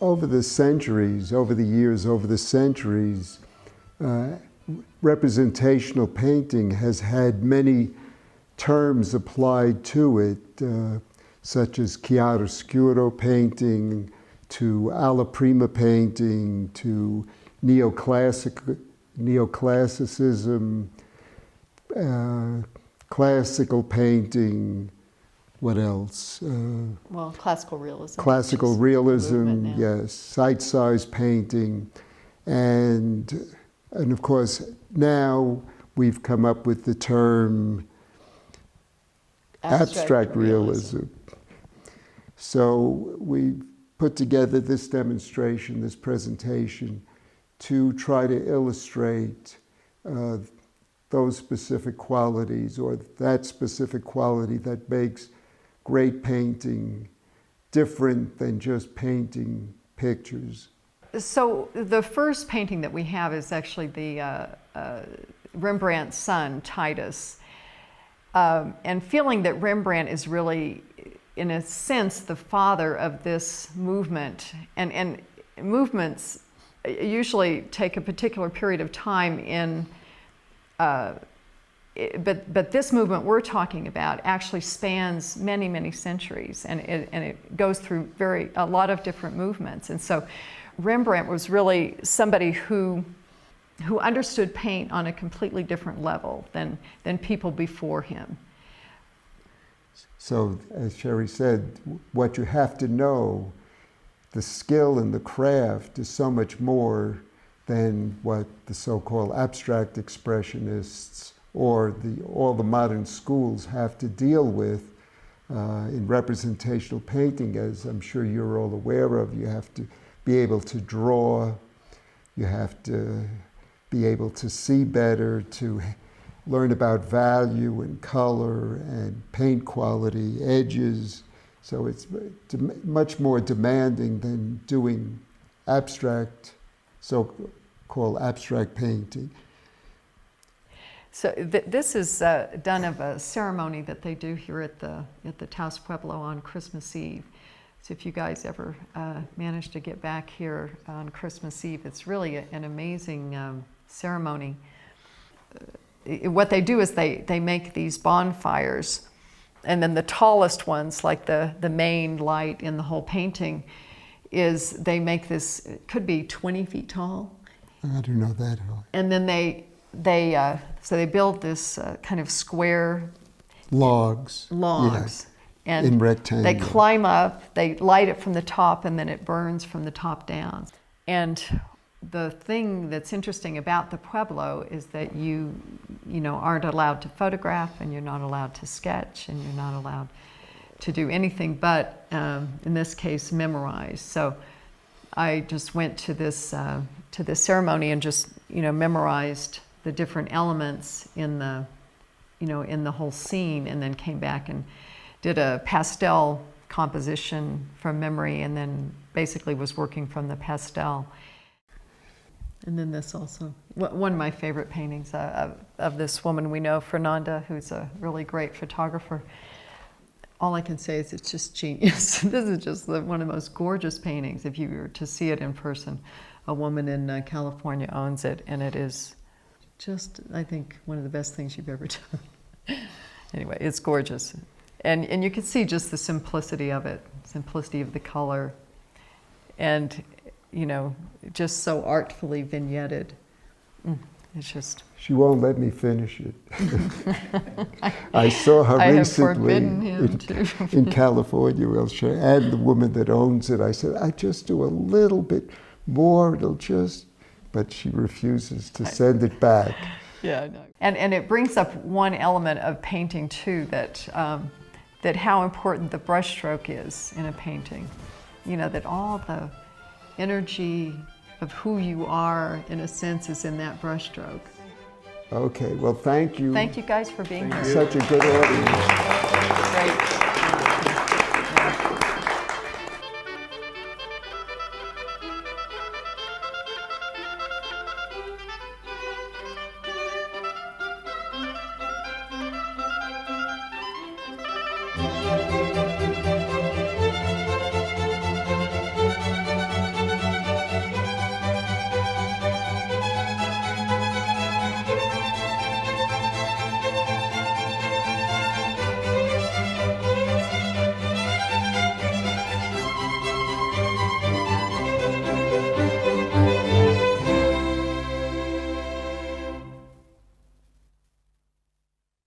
over the centuries, over the years, over the centuries, representational painting has had many terms applied to it, such as chiaroscuro painting, to alla prima painting, to neoclassicism, classical painting. What else? Well, classical realism. Classical realism, yes. Sight-size painting. And of course, now we've come up with the term abstract realism. So we put together this demonstration, this presentation, to try to illustrate those specific qualities, or that specific quality that makes great painting different than just painting pictures. So the first painting that we have is actually the Rembrandt's son, Titus. And feeling that Rembrandt is really, in a sense, the father of this movement. And movements usually take a particular period of time in, but this movement we're talking about actually spans many, many centuries, and it goes through a lot of different movements. And so Rembrandt was really somebody who understood paint on a completely different level than people before him. So, as Sherry said, what you have to know, the skill and the craft, is so much more than what the so-called abstract expressionists or all the modern schools have to deal with in representational painting. As I'm sure you're all aware of, you have to be able to draw, you have to be able to see better, to learn about value and color and paint quality, edges. So it's much more demanding than doing abstract, so-called abstract painting. So this is done of a ceremony that they do here at the Taos Pueblo on Christmas Eve. So if you guys ever manage to get back here on Christmas Eve, it's really an amazing ceremony. What they do is they make these bonfires, and then the tallest ones, like the main light in the whole painting, is they make this, it could be 20 feet tall. I don't know that high. And then they build this kind of square logs. Logs. Yeah. And in rectangle. They climb up, they light it from the top, and then it burns from the top down. And the thing that's interesting about the Pueblo is that you aren't allowed to photograph, and you're not allowed to sketch, and you're not allowed to do anything but, in this case, memorize. So I just went to this ceremony and just memorized the different elements in the whole scene, and then came back and did a pastel composition from memory, and then basically was working from the pastel. And then this also, one of my favorite paintings of this woman we know, Fernanda, who's a really great photographer. All I can say is it's just genius. This is just one of the most gorgeous paintings. If you were to see it in person, a woman in California owns it, and it is just, I think, one of the best things you've ever done. Anyway, it's gorgeous. And you can see just the simplicity of it, simplicity of the color, and just so artfully vignetted. It's just... She won't let me finish it. I saw her recently in California, and the woman that owns it. I said, I just do a little bit more, but she refuses to send it back. Yeah, I know. And it brings up one element of painting too, that how important the brushstroke is in a painting. That all the energy of who you are, in a sense, is in that brushstroke. Okay, well, thank you. Thank you guys for being here. Such a good audience. Great.